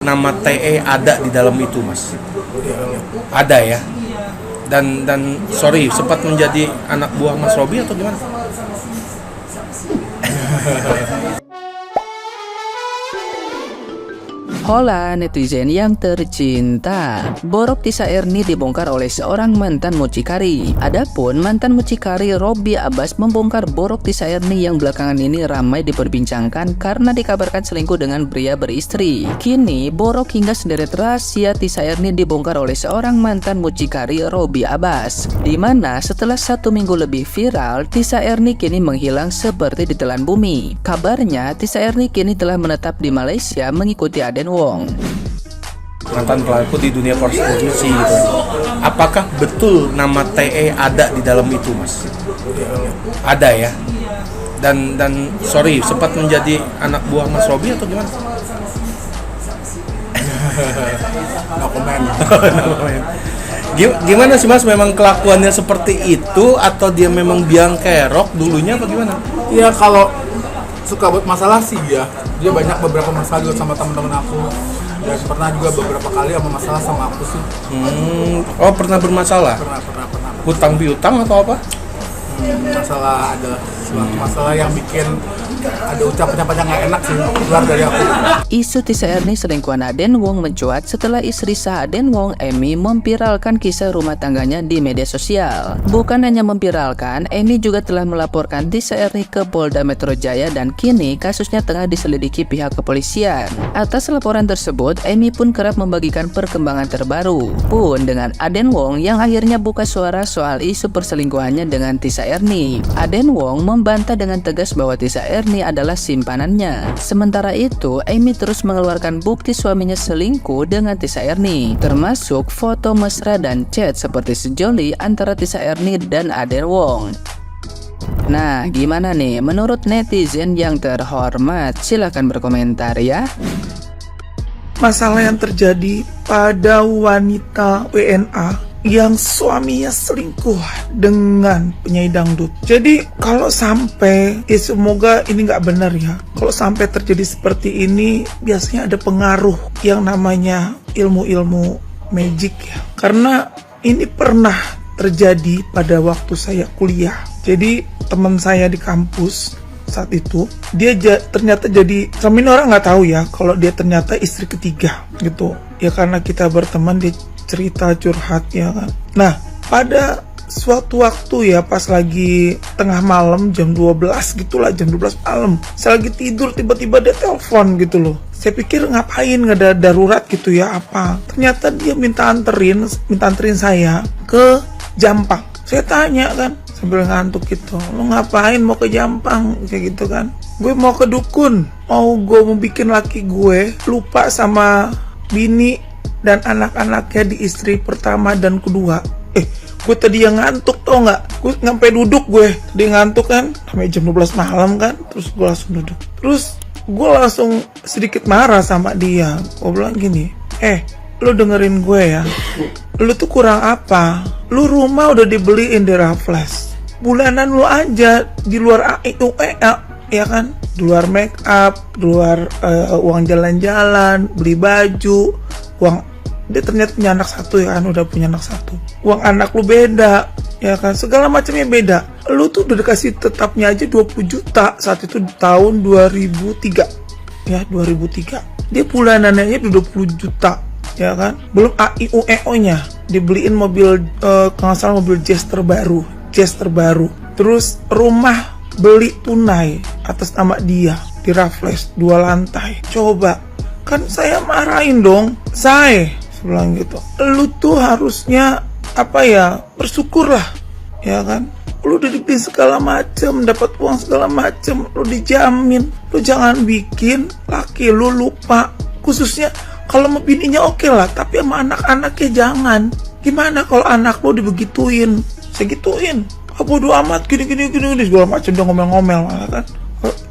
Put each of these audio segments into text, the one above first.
Nama TE ada di dalam itu, Mas. Ada ya. Dan sorry, sempat menjadi anak buah Mas Robi atau gimana? Hola netizen yang tercinta, borok Tisa Erni dibongkar oleh seorang mantan mucikari. Adapun mantan mucikari Robby Abbas membongkar borok Tisa Erni yang belakangan ini ramai diperbincangkan karena dikabarkan selingkuh dengan pria beristri. Kini borok hingga sederet rahasia Tisa Erni dibongkar oleh seorang mantan mucikari Robby Abbas, di mana setelah 1 minggu lebih viral, Tisa Erni kini menghilang seperti ditelan bumi. Kabarnya Tisa Erni kini telah menetap di Malaysia mengikuti Aden Wong. Mantan pelaku di dunia prostitusi gitu. Apakah betul nama TE ada di dalam itu, Mas? Ada ya. Dan sorry, sempat menjadi anak buah Mas Robi atau gimana? No comment. Gimana sih, Mas? Memang kelakuannya seperti itu atau dia memang biang kerok dulunya apa gimana? Ya kalau suka buat masalah sih ya. Dia banyak beberapa masalah juga sama teman-teman aku. Dan pernah juga beberapa kali sama masalah sama aku sih. Oh, pernah bermasalah? Pernah. Hutang piutang atau apa? Masalah ada suatu masalah yang bikin ada ucapan-ucapan yang nggak enak sih keluar dari aku. Isu Tisa Erni selingkuhan Aden Wong mencuat setelah istri sah Aden Wong, Emi, memviralkan kisah rumah tangganya di media sosial. Bukan hanya memviralkan, Emi juga telah melaporkan Tisa Erni ke Polda Metro Jaya dan kini kasusnya tengah diselidiki pihak kepolisian. Atas laporan tersebut, Emi pun kerap membagikan perkembangan terbaru. Pun dengan Aden Wong yang akhirnya buka suara soal isu perselingkuhannya dengan Tisa Erni. Aden Wong membantah dengan tegas bahwa Tisa Erni adalah simpanannya. Sementara itu, Emi terus mengeluarkan bukti suaminya selingkuh dengan Tisa Erni, termasuk foto mesra dan chat seperti sejoli antara Tisa Erni dan Aden Wong. Nah, gimana nih menurut netizen yang terhormat? Silahkan berkomentar ya. Masalah yang terjadi pada wanita WNA yang suaminya selingkuh dengan penyanyi dangdut. Jadi kalau sampai, semoga ini nggak benar ya. Kalau sampai terjadi seperti ini, biasanya ada pengaruh yang namanya ilmu-ilmu magic ya. Karena ini pernah terjadi pada waktu saya kuliah. Jadi teman saya di kampus saat itu, dia ternyata jadi, sama ini orang nggak tahu ya kalau dia ternyata istri ketiga gitu ya, karena kita berteman, dia cerita curhat ya kan. Nah pada suatu waktu ya, pas lagi tengah malam jam 12 gitulah, jam 12 malam saya lagi tidur, tiba-tiba dia telepon gitu loh. Saya pikir ngapain, nggak ada darurat gitu ya apa, ternyata dia minta anterin saya ke Jampang. Saya tanya kan sambil ngantuk gitu, lo ngapain mau ke Jampang kayak gitu kan. Gue mau ke dukun, gue mau bikin laki gue lupa sama bini dan anak-anaknya di istri pertama dan kedua. Gue tadi yang ngantuk tau nggak, gue sampai duduk, gue tadi ngantuk kan sampai jam 12 malam kan, terus gue langsung duduk, terus gue langsung sedikit marah sama dia. Gue bilang gini, lu dengerin gue ya, lu tuh kurang apa? Lu rumah udah dibeliin di Raffles, bulanan lu aja di luar AIUEA ya kan, di luar make up, di luar uang jalan-jalan, beli baju, uang, dia ternyata punya anak satu ya kan, udah punya anak satu, uang anak lu beda ya kan, segala macamnya beda. Lu tuh udah dikasih tetapnya aja 20 juta saat itu tahun 2003 ya, 2003 dia bulanannya aja 20 juta ya kan, belum AIUEO nya, dibeliin mobil kalau salah mobil Jazz terbaru, terus rumah beli tunai atas nama dia di Raffles 2 lantai. Coba kan saya marahin dong, saya bilang gitu, lu tuh harusnya apa ya, bersyukurlah ya kan, lu udah dibeliin segala macem, dapat uang segala macem, lu dijamin. Lu jangan bikin laki lu lupa, khususnya kalau mau bininya oke lah, tapi sama anak-anaknya jangan. Gimana kalau anak lu dibegituin, segituin, bodo amat, gini segala macam, dia ngomel-ngomel kan.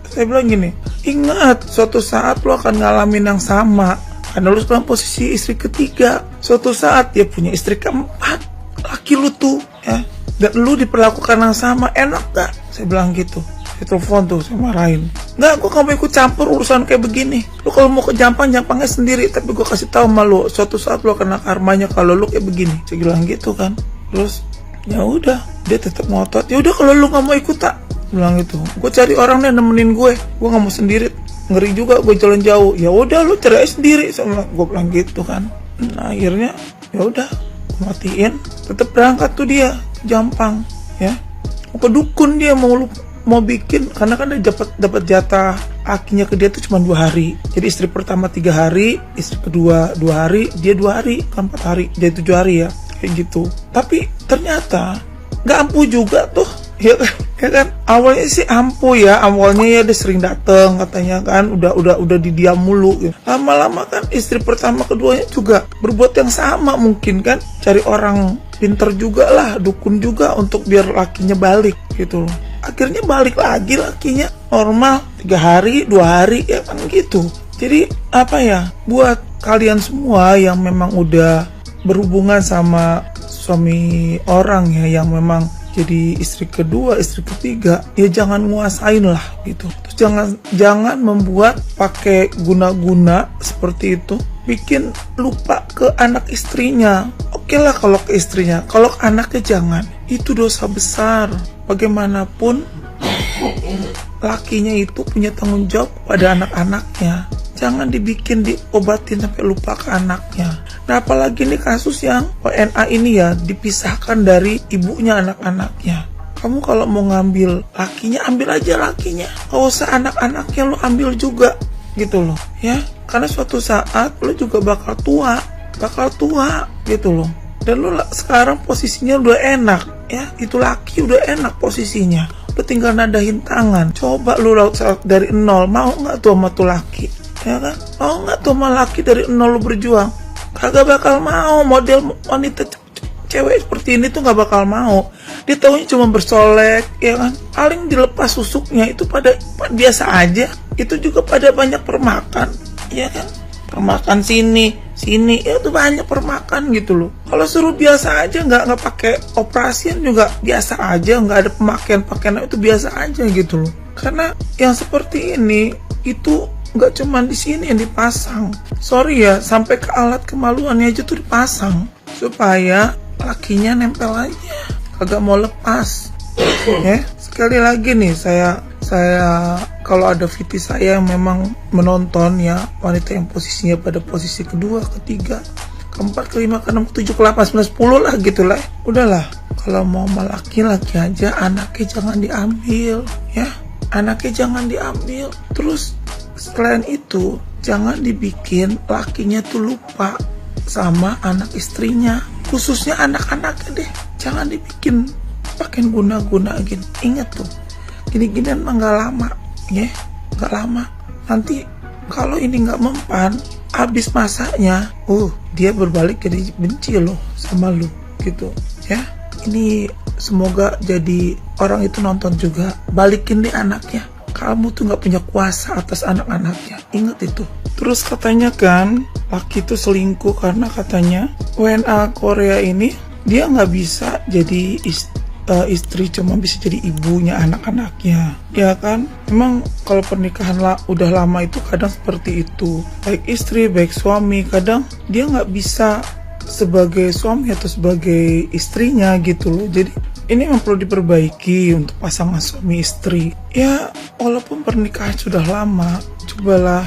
Saya bilang gini, ingat suatu saat lu akan ngalamin yang sama, karena lu dalam posisi istri ketiga. Suatu saat dia punya istri keempat, laki lu tuh ya, dan lu diperlakukan yang sama, enak gak? Saya bilang gitu Saya telepon tuh, saya marahin. Nggak, gue gak mau ikut campur urusan kayak begini. Lu kalau mau ke Jampangnya sendiri, tapi gue kasih tahu sama lu, suatu saat lu kena karmanya kalau lu kayak begini. Saya bilang gitu kan. Terus ya udah, dia tetap ngotot. Ya udah kalau lu nggak mau ikut tak, bilang gitu. Gue cari orang deh nemenin gue nggak mau sendiri. Ngeri juga gue jalan jauh. Ya udah lu cari aja sendiri, sama gue bilang gitu kan. Nah akhirnya ya udah, gue matiin. Tetap berangkat tuh dia ke Jampang, ya. Mau ke dukun dia mau bikin, karena kan dia dapat jatah akinya ke dia tuh cuma 2 hari. Jadi istri pertama 3 hari, istri kedua 2 hari, dia 2 hari, kan 4 hari, dia 7 hari ya, kayak gitu. Tapi ternyata nggak ampuh juga tuh, ya kan. Awalnya sih ampuh ya, awalnya ya dia sering dateng katanya kan, udah didiam mulu. Ya. Lama-lama kan istri pertama keduanya juga berbuat yang sama mungkin kan, cari orang pinter juga lah, dukun juga untuk biar lakinya balik gitu loh. Akhirnya balik lagi lakinya normal 3 hari 2 hari ya kan gitu. Jadi apa ya, buat kalian semua yang memang udah berhubungan sama suami orang ya, yang memang jadi istri kedua, istri ketiga, ya jangan nguasain lah gitu. Terus jangan membuat pakai guna-guna seperti itu, bikin lupa ke anak istrinya. Oke lah kalau ke istrinya, kalau ke anaknya jangan. Itu dosa besar. Bagaimanapun lakinya itu punya tanggung jawab pada anak-anaknya. Jangan dibikin diobatin sampai lupa ke anaknya. Nah apalagi ini kasus yang WNA ini ya dipisahkan dari ibunya anak-anaknya. Kamu kalau mau ngambil lakinya, ambil aja lakinya. Gak usah anak-anaknya lo ambil juga gitu loh ya. Karena suatu saat lo juga bakal tua gitu loh. Dan lo sekarang posisinya udah enak ya, itu laki udah enak posisinya, udah tinggal nadahin tangan. Coba lu dari nol, mau nggak tuh sama tuh laki ya kan? Mau nggak tuh sama laki dari nol lu berjuang? Kagak bakal mau. Model wanita cewek seperti ini tuh nggak bakal mau. Dia taunya cuma bersolek ya kan, paling dilepas susuknya itu pada biasa aja. Itu juga pada banyak permakan ya kan, permakan sini ya tuh banyak permakan gitu loh. Kalau suruh biasa aja, nggak pakai operasian juga biasa aja, nggak ada pemakaian itu biasa aja gitu loh. Karena yang seperti ini itu nggak cuma di sini yang dipasang, sorry ya, sampai ke alat kemaluannya aja tuh dipasang supaya lakinya nempel aja, kagak mau lepas. Ya sekali lagi nih, saya kalau ada VT saya yang memang menonton ya, wanita yang posisinya pada posisi kedua, ketiga, keempat, kelima, keenam, ketujuh, ke-8, 9, 10 lah gitu lah. Udahlah, kalau mau laki aja, anaknya jangan diambil ya, anaknya jangan diambil. Terus selain itu jangan dibikin lakinya tuh lupa sama anak istrinya, khususnya anak-anaknya deh. Jangan dibikin pakai guna-guna gitu. Ingat tuh, gini-ginian mah nggak lama ya, nggak lama. Nanti kalau ini nggak mempan, habis masanya dia berbalik jadi benci loh sama lu gitu ya. Ini semoga jadi orang itu nonton juga, balikin deh anaknya. Kamu tuh nggak punya kuasa atas anak-anaknya, ingat itu. Terus katanya kan laki itu selingkuh karena katanya WNA Korea ini dia nggak bisa jadi istri, cuma bisa jadi ibunya anak-anaknya ya kan. Memang kalau pernikahan udah lama itu kadang seperti itu, baik istri baik suami, kadang dia nggak bisa sebagai suami atau sebagai istrinya gitu loh. Jadi ini memang perlu diperbaiki untuk pasangan suami istri ya. Walaupun pernikahan sudah lama, cobalah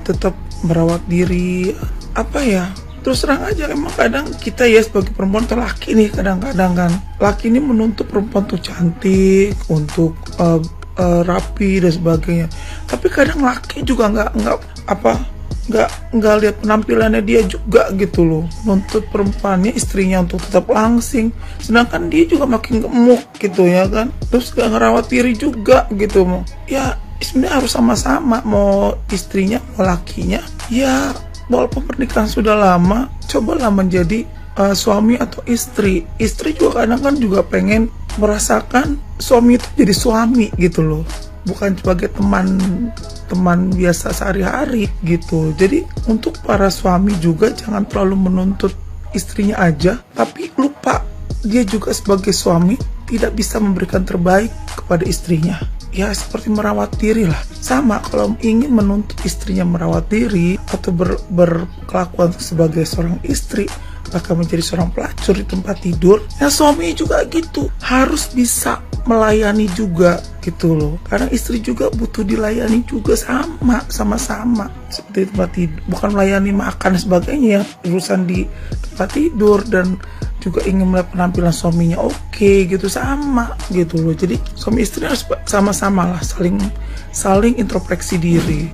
tetap merawat diri apa ya. Terus terang aja, emang kadang kita ya sebagai perempuan atau laki nih, kadang-kadang kan laki ini menuntut perempuan tuh cantik, untuk rapi dan sebagainya. Tapi kadang laki juga nggak lihat penampilannya dia juga gitu loh, nuntut perempuannya, istrinya untuk tetap langsing, sedangkan dia juga makin gemuk gitu ya kan. Terus gak ngerawat diri juga gitu. Ya sebenarnya harus sama-sama, mau istrinya mau lakinya ya. Walaupun pernikahan sudah lama, cobalah menjadi suami atau istri. Istri juga kadang kan juga pengen merasakan suami itu jadi suami gitu loh, bukan sebagai teman biasa sehari-hari gitu. Jadi untuk para suami juga jangan terlalu menuntut istrinya aja, tapi lupa dia juga sebagai suami tidak bisa memberikan terbaik kepada istrinya ya seperti merawat diri lah. Sama kalau ingin menuntut istrinya merawat diri atau berkelakuan sebagai seorang istri, bahkan menjadi seorang pelacur di tempat tidur, ya suami juga gitu, harus bisa melayani juga gitu loh. Karena istri juga butuh dilayani juga, sama-sama seperti tempat tidur, bukan melayani makan dan sebagainya ya, urusan di tempat tidur dan juga ingin melihat penampilan suaminya oke gitu, sama gitu loh. Jadi suami istri harus sama-sama lah saling introspeksi diri.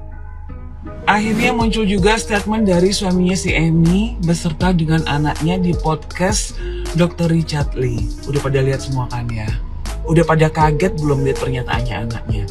Akhirnya muncul juga statement dari suaminya si Emmy beserta dengan anaknya di podcast Dr. Richard Lee. Udah pada lihat semua kan ya? Udah pada kaget belum lihat pernyataannya anaknya?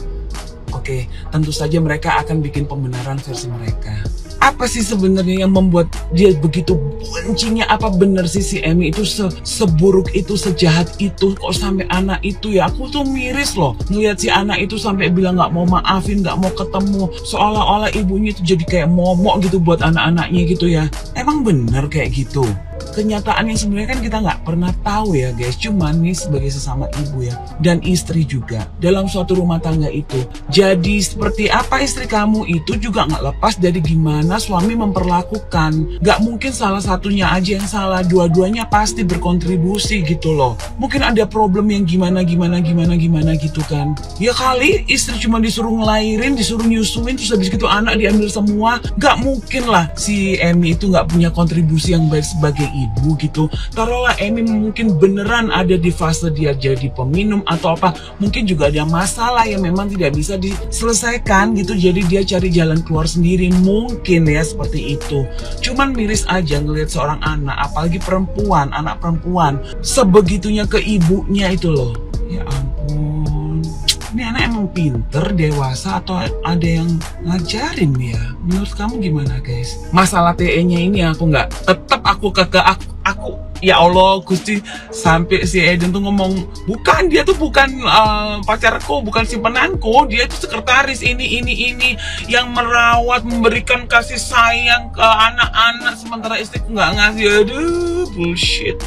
Oke, tentu saja mereka akan bikin pembenaran versi mereka. Apa sih sebenarnya yang membuat dia begitu bencinya? Apa benar sih si Emmy itu seburuk itu, sejahat itu, kok sampai anak itu ya? Aku tuh miris loh ngeliat si anak itu sampai bilang nggak mau maafin, nggak mau ketemu, seolah-olah ibunya itu jadi kayak momok gitu buat anak-anaknya gitu ya. Emang bener kayak gitu? Kenyataan yang sebenarnya kan kita nggak pernah tahu ya guys. Cuman nih sebagai sesama ibu ya dan istri juga dalam suatu rumah tangga itu, jadi seperti apa istri kamu itu juga nggak lepas dari gimana suami memperlakukan. Nggak mungkin salah satunya aja yang salah, dua-duanya pasti berkontribusi gitu loh. Mungkin ada problem yang gimana gitu kan. Ya kali istri cuma disuruh ngelahirin, disuruh nyusuin, terus habis gitu anak diambil semua. Nggak mungkin lah si Emmy itu nggak punya kontribusi yang baik sebagai ibu gitu. Taruhlah Emmy mungkin beneran ada di fase dia jadi peminum atau apa, mungkin juga ada masalah yang memang tidak bisa diselesaikan gitu, jadi dia cari jalan keluar sendiri, mungkin ya seperti itu. Cuman miris aja ngelihat seorang anak, apalagi perempuan, anak perempuan sebegitunya ke ibunya itu loh. Ya ampun, ini anak emang pinter, dewasa, atau ada yang ngajarin ya? Menurut kamu gimana guys? Masalah TE-nya ini aku ya Allah Gusti, sampai si Eden tuh ngomong, dia tuh bukan pacarku, bukan simpenanku, dia itu sekretaris ini yang merawat, memberikan kasih sayang ke anak-anak, sementara istriku nggak ngasih. Aduh, bullshit.